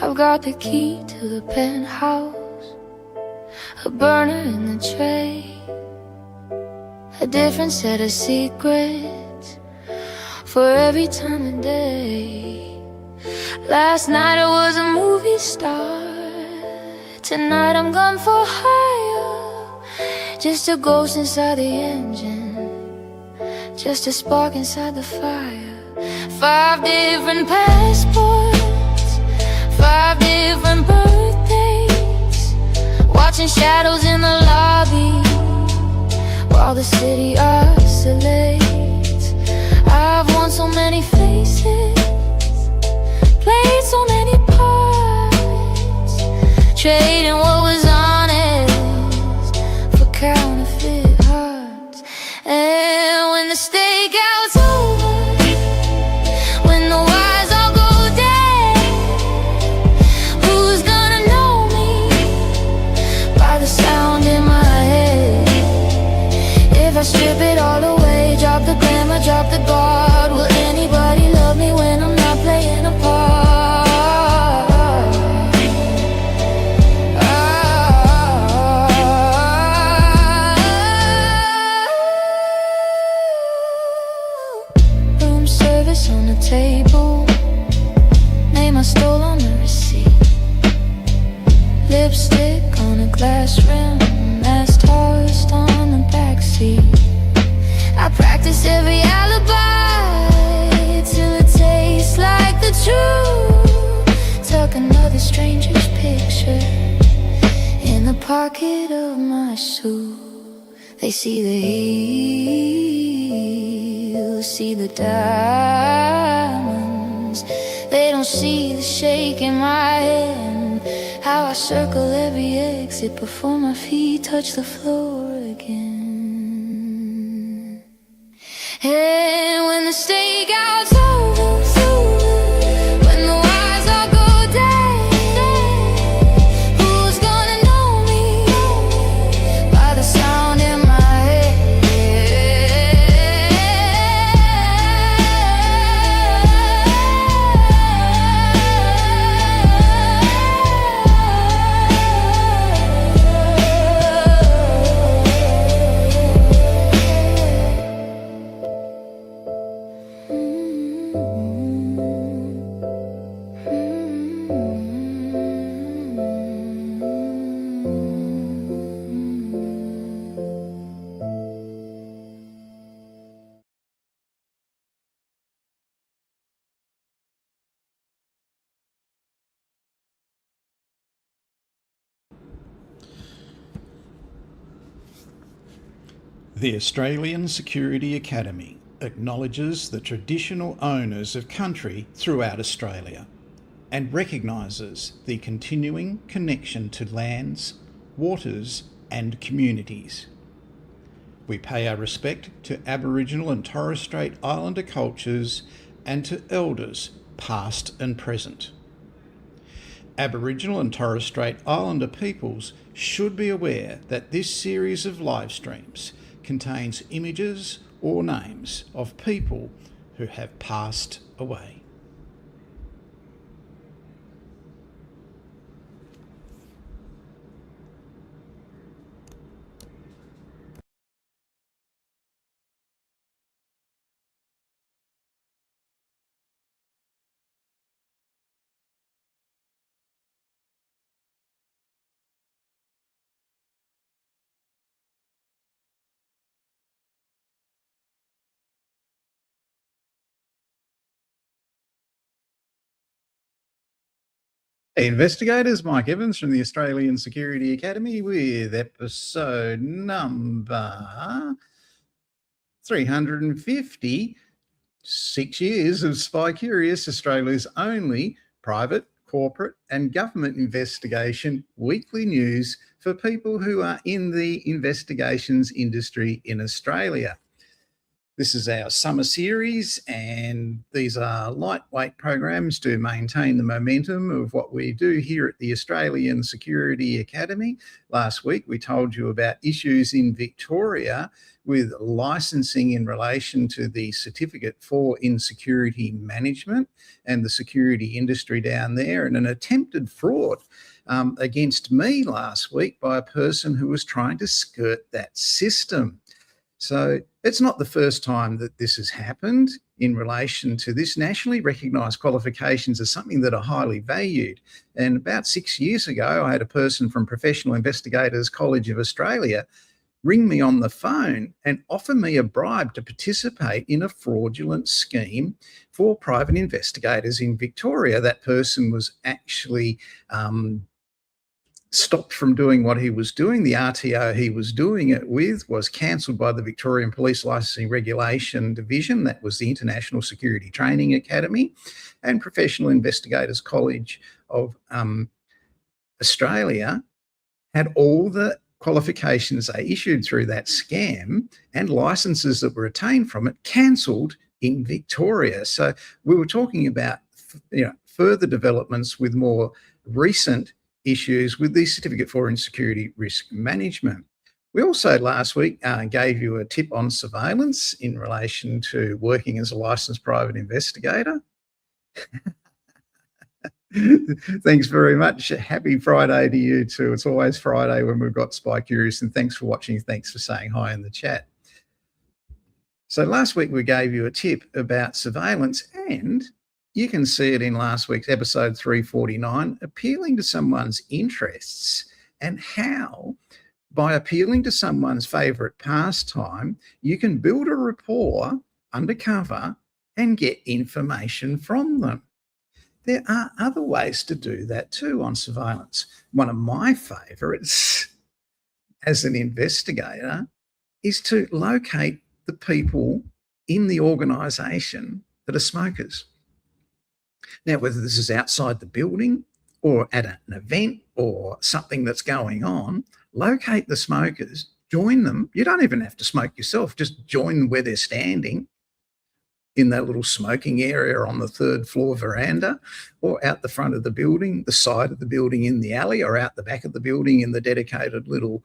I've got the key to the penthouse, a burner in the tray, a different set of secrets for every time of day. Last night I was a movie star, tonight I'm gone for hire. Just a ghost inside the engine, just a spark inside the fire. 5 different passports, 5 different birthdays, watching shadows in the lobby while the city oscillates. I've worn so many faces, played so many parts, trading what was honest for counterfeit hearts. And when the stakeout's over, when the wires all go dead, who's gonna know me by the sound in my head? If I strip it all away, drop the glamour, drop the guard, will anybody love me when I'm not playing a part? Room service on the table, name I stole on the receipt, lipstick on a glass rim, mask tossed on the backseat. I practice every alibi till it tastes like the truth. Tuck another stranger's picture in the pocket of my suit. They see the heels, see the diamonds. They don't see the shake in my hand, how I circle every exit before my feet touch the floor again. And when the stakeout's over, when the wires all go dead, who's gonna know me by the sound in my The Australian Security Academy acknowledges the traditional owners of country throughout Australia and recognises the continuing connection to lands, waters and communities. We pay our respect to Aboriginal and Torres Strait Islander cultures and to elders past and present. Aboriginal and Torres Strait Islander peoples should be aware that this series of live streams contains images or names of people who have passed away. Investigators, Mike Evans from the Australian Security Academy with episode number 350, 6 years of Spy Curious, Australia's only private, corporate and government investigation weekly news for people who are in the investigations industry in Australia. This is our summer series, and these are lightweight programs to maintain the momentum of what we do here at the Australian Security Academy. Last week, we told you about issues in Victoria with licensing in relation to the Certificate for Insecurity Management and the security industry down there, and an attempted fraud against me last week by a person who was trying to skirt that system. So it's not the first time that this has happened in relation to this. Nationally recognised qualifications are something that are highly valued. And about 6 years ago, I had a person from Professional Investigators College of Australia ring me on the phone and offer me a bribe to participate in a fraudulent scheme for private investigators in Victoria. That person was actually stopped from doing what he was doing. The RTO he was doing it with was cancelled by the Victorian Police Licensing Regulation Division. That was the International Security Training Academy, and Professional Investigators College of Australia had all the qualifications they issued through that scam and licenses that were attained from it cancelled in Victoria. So we were talking about further developments with more recent issues with the Certificate for Insecurity Risk Management. We also last week gave you a tip on surveillance in relation to working as a licensed private investigator. Thanks very much. Happy Friday to you too. It's always Friday when we've got Spy Curious, and thanks for watching. Thanks for saying hi in the chat. So last week we gave you a tip about surveillance, and you can see it in last week's episode 349, appealing to someone's interests, and how by appealing to someone's favourite pastime, you can build a rapport undercover and get information from them. There are other ways to do that too on surveillance. One of my favourites as an investigator is to locate the people in the organisation that are smokers. Now, whether this is outside the building or at an event or something that's going on, locate the smokers, join them. You don't even have to smoke yourself, just join where they're standing in that little smoking area on the third floor veranda, or out the front of the building, the side of the building in the alley, or out the back of the building in the dedicated little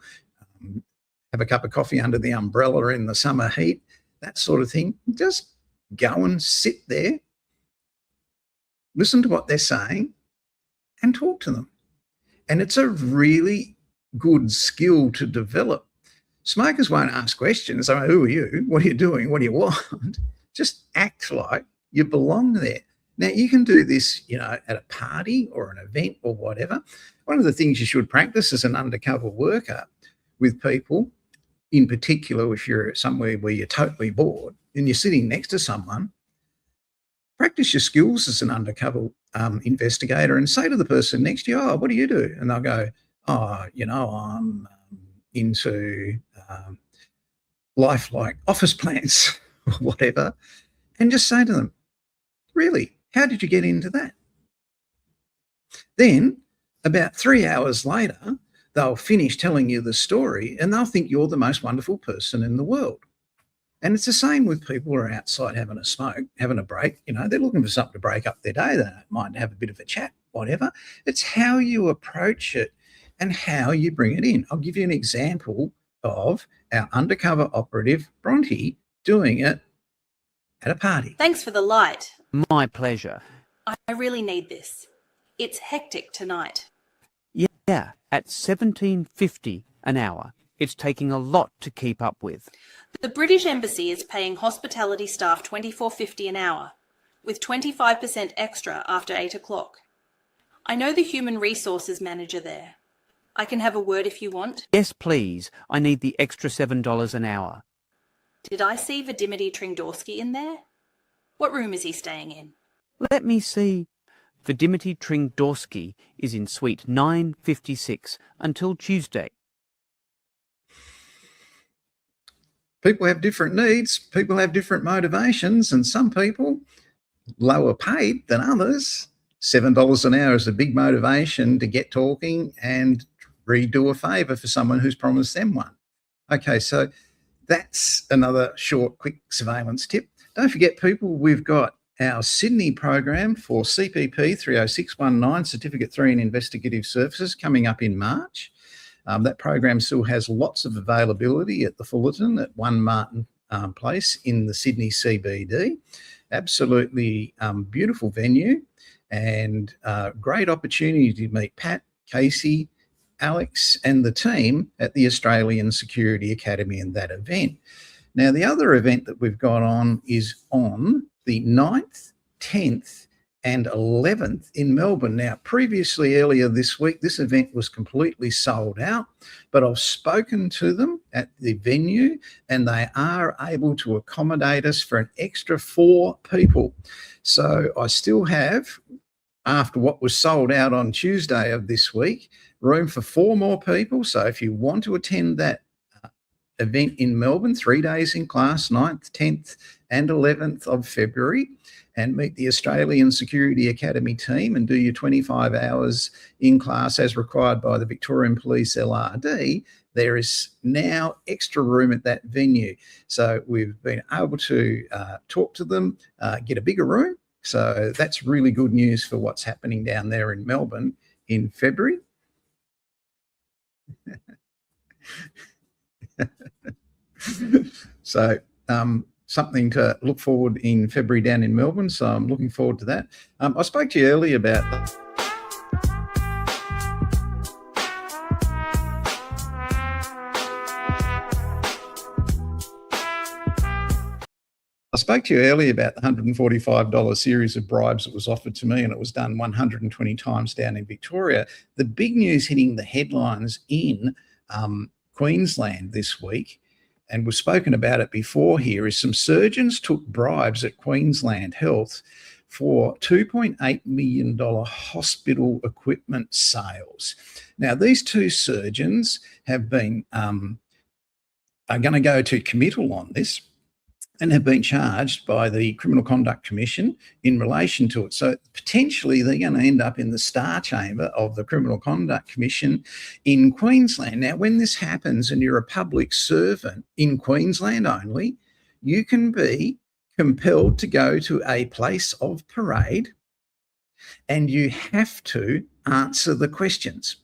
have a cup of coffee under the umbrella in the summer heat, that sort of thing. Just go and sit there, listen to what they're saying, and talk to them. And it's a really good skill to develop. Smokers won't ask questions. I mean, who are you? What are you doing? What do you want? Just act like you belong there. Now, you can do this, at a party or an event or whatever. One of the things you should practice as an undercover worker with people, in particular if you're somewhere where you're totally bored and you're sitting next to someone, practice your skills as an undercover investigator and say to the person next to you, oh, what do you do? And they'll go, oh, I'm into lifelike office plants or whatever. And just say to them, really, how did you get into that? Then about 3 hours later, they'll finish telling you the story and they'll think you're the most wonderful person in the world. And it's the same with people who are outside having a smoke, having a break. They're looking for something to break up their day. They might have a bit of a chat, whatever. It's how you approach it and how you bring it in. I'll give you an example of our undercover operative, Bronte, doing it at a party. Thanks for the light. My pleasure. I really need this. It's hectic tonight. Yeah, at $17.50 an hour. It's taking a lot to keep up with. The British Embassy is paying hospitality staff $24.50 an hour, with 25% extra after 8 o'clock. I know the human resources manager there. I can have a word if you want. Yes, please. I need the extra $7 an hour. Did I see Vladimir Tringdorsky in there? What room is he staying in? Let me see. Vladimir Tringdorsky is in suite 956 until Tuesday. People have different needs, people have different motivations, and some people lower paid than others. $7 an hour is a big motivation to get talking and redo a favour for someone who's promised them one. Okay, so that's another short, quick surveillance tip. Don't forget, people, we've got our Sydney program for CPP 30619, Certificate 3 in Investigative Services, coming up in March. That program still has lots of availability at the Fullerton at 1 Martin Place in the Sydney CBD. Absolutely beautiful venue and great opportunity to meet Pat, Casey, Alex and the team at the Australian Security Academy in that event. Now, the other event that we've got on is on the 9th, 10th and 11th in Melbourne. Now, previously, earlier this week, this event was completely sold out, but I've spoken to them at the venue and they are able to accommodate us for an extra 4 people. So I still have, after what was sold out on Tuesday of this week, room for 4 more people. So if you want to attend that event in Melbourne, 3 days in class, 9th, 10th and 11th of February, and meet the Australian Security Academy team and do your 25 hours in class as required by the Victorian Police LRD, there is now extra room at that venue. So we've been able to talk to them, get a bigger room. So that's really good news for what's happening down there in Melbourne in February. So something to look forward in February down in Melbourne. So I'm looking forward to that. I spoke to you earlier about the $145 series of bribes that was offered to me, and it was done 120 times down in Victoria. The big news hitting the headlines in Queensland this week, and we've spoken about it before here, is some surgeons took bribes at Queensland Health for $2.8 million hospital equipment sales. Now, these 2 surgeons have been are going to go to committal on this and have been charged by the Criminal Conduct Commission in relation to it. So potentially they're going to end up in the star chamber of the Criminal Conduct Commission in Queensland. Now, when this happens and you're a public servant in Queensland only, you can be compelled to go to a place of parade and you have to answer the questions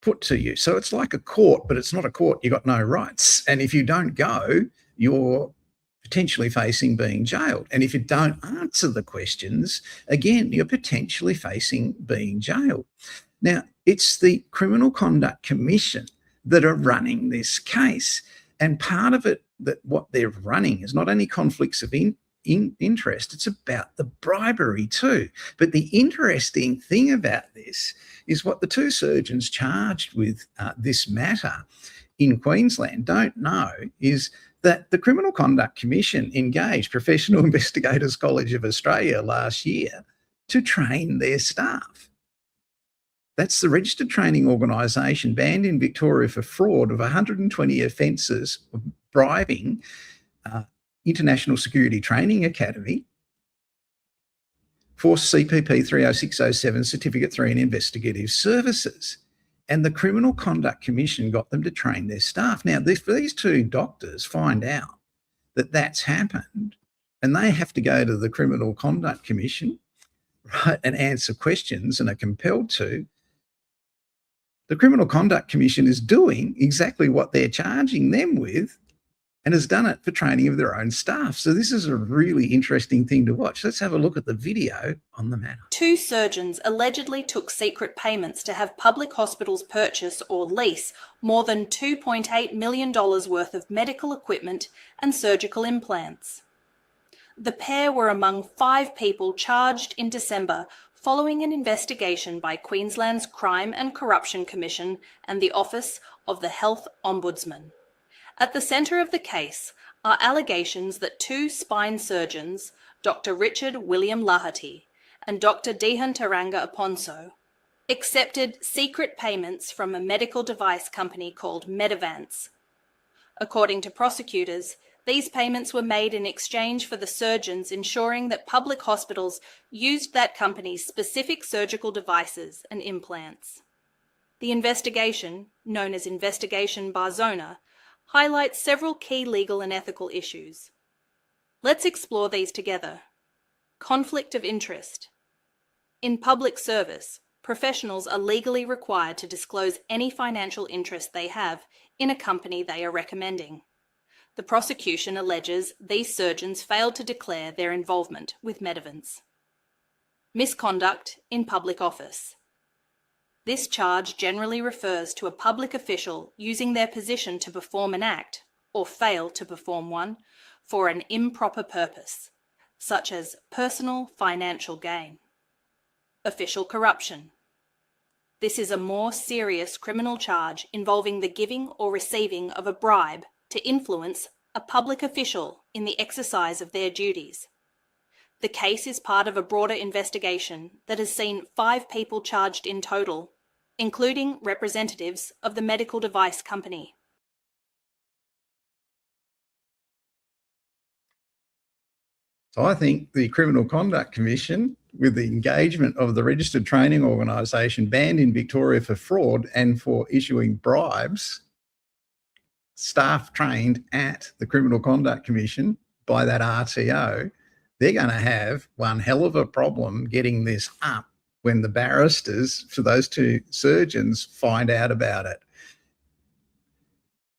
put to you. So it's like a court, but it's not a court. You've got no rights. And if you don't go, you're potentially facing being jailed. And if you don't answer the questions, again, you're potentially facing being jailed. Now, it's the Criminal Conduct Commission that are running this case. And part of it, that what they're running is not only conflicts of interest, it's about the bribery too. But the interesting thing about this is what the 2 surgeons charged with this matter in Queensland don't know is that the Criminal Conduct Commission engaged Professional Investigators College of Australia last year to train their staff. That's the registered training organisation banned in Victoria for fraud of 120 offences of bribing International Security Training Academy for CPP 30607 Certificate 3 in Investigative Services. And the Criminal Conduct Commission got them to train their staff. Now, if these 2 doctors find out that that's happened and they have to go to the Criminal Conduct Commission, right, and answer questions and are compelled to, the Criminal Conduct Commission is doing exactly what they're charging them with and has done it for training of their own staff. So this is a really interesting thing to watch. Let's have a look at the video on the matter. 2 surgeons allegedly took secret payments to have public hospitals purchase or lease more than $2.8 million worth of medical equipment and surgical implants. The pair were among 5 people charged in December following an investigation by Queensland's Crime and Corruption Commission and the Office of the Health Ombudsman. At the centre of the case are allegations that 2 spine surgeons, Dr. Richard William Laherty and Dr. Dehan Taranga Aponso, accepted secret payments from a medical device company called Medavance. According to prosecutors, these payments were made in exchange for the surgeons ensuring that public hospitals used that company's specific surgical devices and implants. The investigation, known as Investigation Barzona, highlights several key legal and ethical issues. Let's explore these together. Conflict of interest. In public service, professionals are legally required to disclose any financial interest they have in a company they are recommending. The prosecution alleges these surgeons failed to declare their involvement with Medivance. Misconduct in public office. This charge generally refers to a public official using their position to perform an act, or fail to perform one, for an improper purpose, such as personal financial gain. Official corruption. This is a more serious criminal charge involving the giving or receiving of a bribe to influence a public official in the exercise of their duties. The case is part of a broader investigation that has seen 5 people charged in total, including representatives of the medical device company. So I think the Criminal Conduct Commission, with the engagement of the Registered Training Organisation, banned in Victoria for fraud and for issuing bribes, staff trained at the Criminal Conduct Commission by that RTO, they're going to have one hell of a problem getting this up when the barristers for those 2 surgeons find out about it.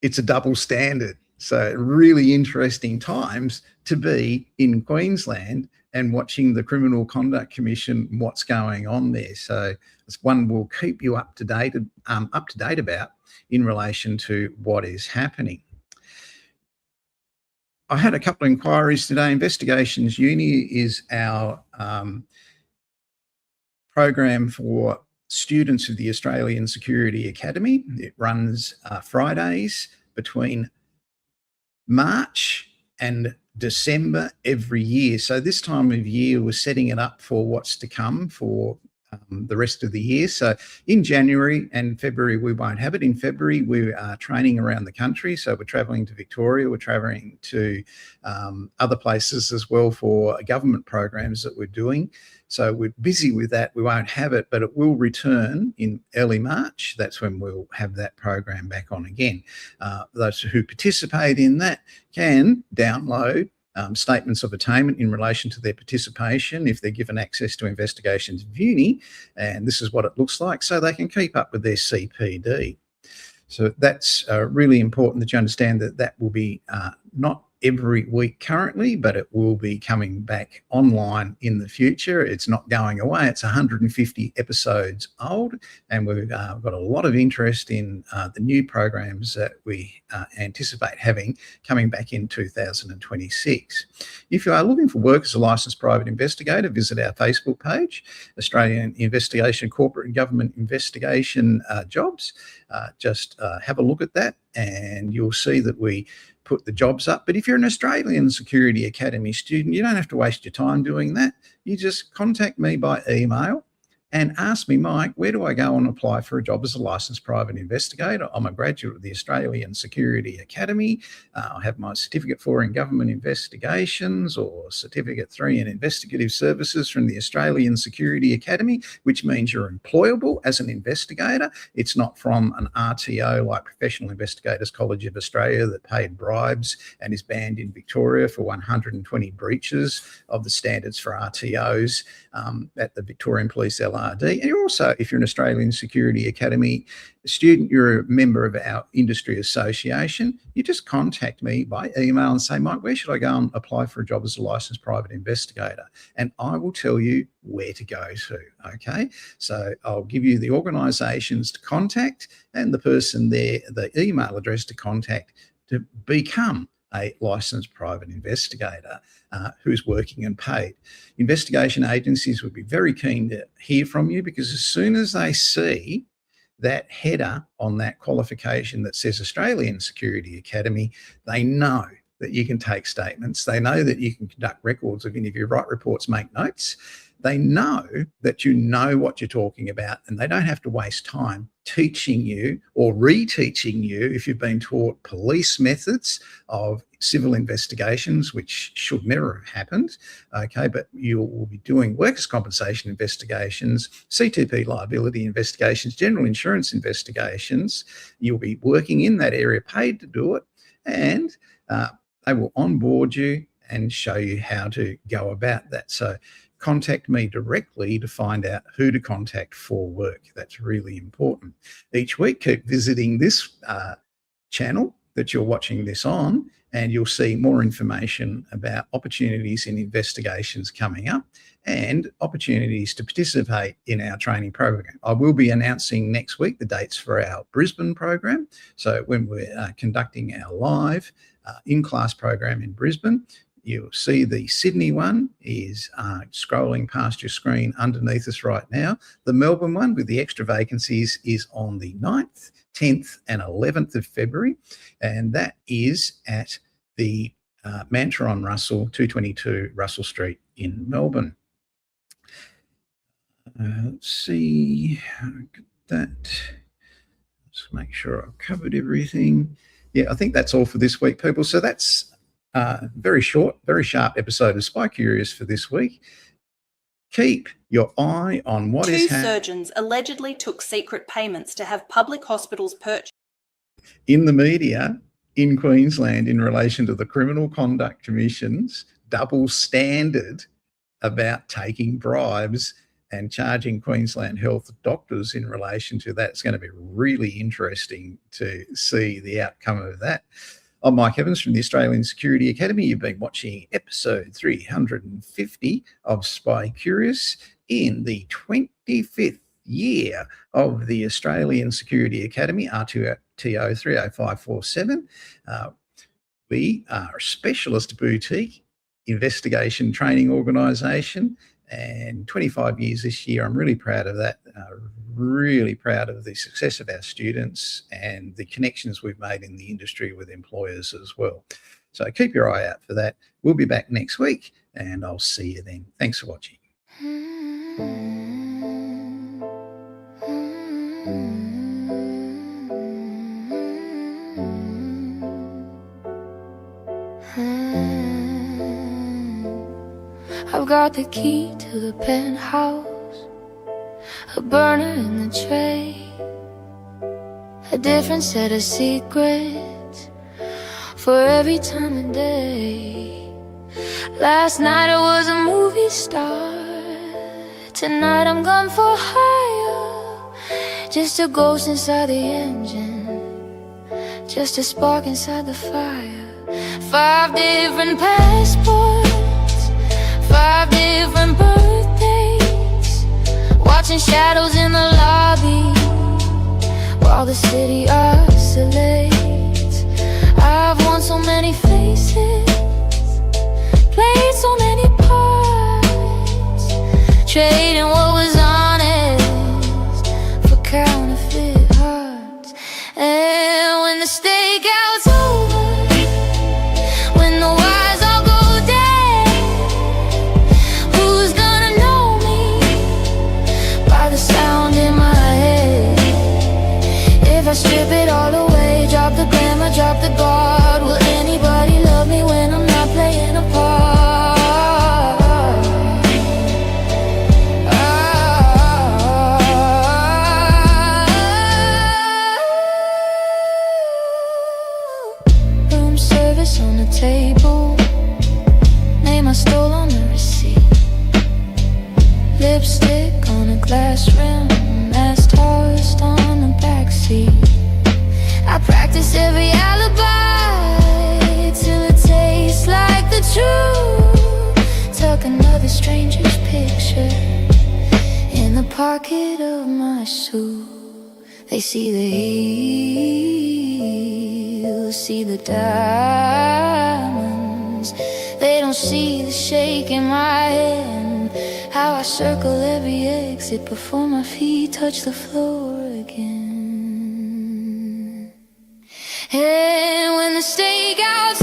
It's a double standard. So really interesting times to be in Queensland and watching the Criminal Conduct Commission, what's going on there. So it's one we'll keep you up to date about in relation to what is happening. I had a couple of inquiries today. Investigations Uni is our program for students of the Australian Security Academy. It runs Fridays between March and December every year. So this time of year, we're setting it up for what's to come for the rest of the year. So in January and February, we won't have it. In February, we are training around the country. So we're traveling to Victoria, we're traveling to other places as well for government programs that we're doing. So we're busy with that. We won't have it, but it will return in early March. That's when we'll have that program back on again. Those who participate in that can download statements of attainment in relation to their participation if they're given access to Investigations Uni, and this is what it looks like, so they can keep up with their CPD. So that's really important that you understand that that will be not every week currently, but it will be coming back online in the future. It's not going away. It's 150 episodes old, and we've got a lot of interest in the new programs that we anticipate having coming back in 2026. If you are looking for work as a licensed private investigator, visit our Facebook page, Australian Investigation Corporate and Government Investigation Jobs. Just have a look at that and you'll see that we put the jobs up. But if you're an Australian Security Academy student, you don't have to waste your time doing that. You just contact me by email and ask me, Mike, where do I go and apply for a job as a licensed private investigator? I'm a graduate of the Australian Security Academy. I have my Certificate 4 in Government Investigations or Certificate 3 in Investigative Services from the Australian Security Academy, which means you're employable as an investigator. It's not from an RTO like Professional Investigators College of Australia that paid bribes and is banned in Victoria for 120 breaches of the standards for RTOs at the Victorian Police LRD. And you're also, if you're an Australian Security Academy student, you're a member of our industry association, you just contact me by email and say, Mike, where should I go and apply for a job as a licensed private investigator? And I will tell you where to go to, okay? So I'll give you the organisations to contact and the person there, the email address to contact to become a licensed private investigator who's working and paid. Investigation agencies would be very keen to hear from you, because as soon as they see that header on that qualification that says Australian Security Academy, they know that you can take statements. They know that you can conduct records of any of your write reports, make notes. They know that you know what you're talking about, and they don't have to waste time teaching you or reteaching you if you've been taught police methods of civil investigations, which should never have happened, okay, but you will be doing workers' compensation investigations, CTP liability investigations, general insurance investigations. You'll be working in that area, paid to do it, and they will onboard you and show you how to go about that. So contact me directly to find out who to contact for work. That's really important. Each week, keep visiting this channel that you're watching this on, and you'll see more information about opportunities in investigations coming up and opportunities to participate in our training program. I will be announcing next week the dates for our Brisbane program. So when we're conducting our live in-class program in Brisbane, you'll see the Sydney one is scrolling past your screen underneath us right now. The Melbourne one with the extra vacancies is on the 9th, 10th and 11th of February, and that is at the Mantra on Russell, 222 Russell Street in Melbourne. Let's see, that. Let's make sure I've covered everything. Yeah, I think that's all for this week, people. So that's very short, very sharp episode of Spy Curious for this week. Keep your eye on what is happening. 2 surgeons allegedly took secret payments to have public hospitals purchase In the media in Queensland in relation to the Criminal Conduct Commission's double standard about taking bribes and charging Queensland health doctors in relation to that. It's going to be really interesting to see the outcome of that. I'm Mike Evans from the Australian Security Academy. You've been watching episode 350 of Spy Curious in the 25th year of the Australian Security Academy, R2TO 30547. We are a specialist boutique investigation training organisation, and 25 years this year. I'm really proud of that. Really proud of the success of our students and the connections we've made in the industry with employers as well. So keep your eye out for that. We'll be back next week, and I'll see you then. Thanks for watching. I've got the key to the penthouse, a burner in the tray, a different set of secrets for every time of day. Last night I was a movie star, tonight I'm gone for hire. Just a ghost inside the engine, just a spark inside the fire. 5 different passports, 5 different birthdays, watching shadows in the lobby while the city oscillates. I've worn so many faces, played so many parts, trading what was honest for counterfeit hearts. And when the stakeout's over, when the wires all go dead, who's gonna know me by the sound in my head? If I strip it all away, drop the glamour, drop the guard, will anybody love me when I'm not playing a part? Room service on the table, name I stole on the receipt, lipstick on a glass rim, mask tossed on the backseat. I practice every alibi till it tastes like the truth. Tuck another stranger's picture in the pocket of my suit. They see the heels, see the diamonds. They don't see the shake in my hand, how I circle every exit before my feet touch the floor again. And when the stakeout's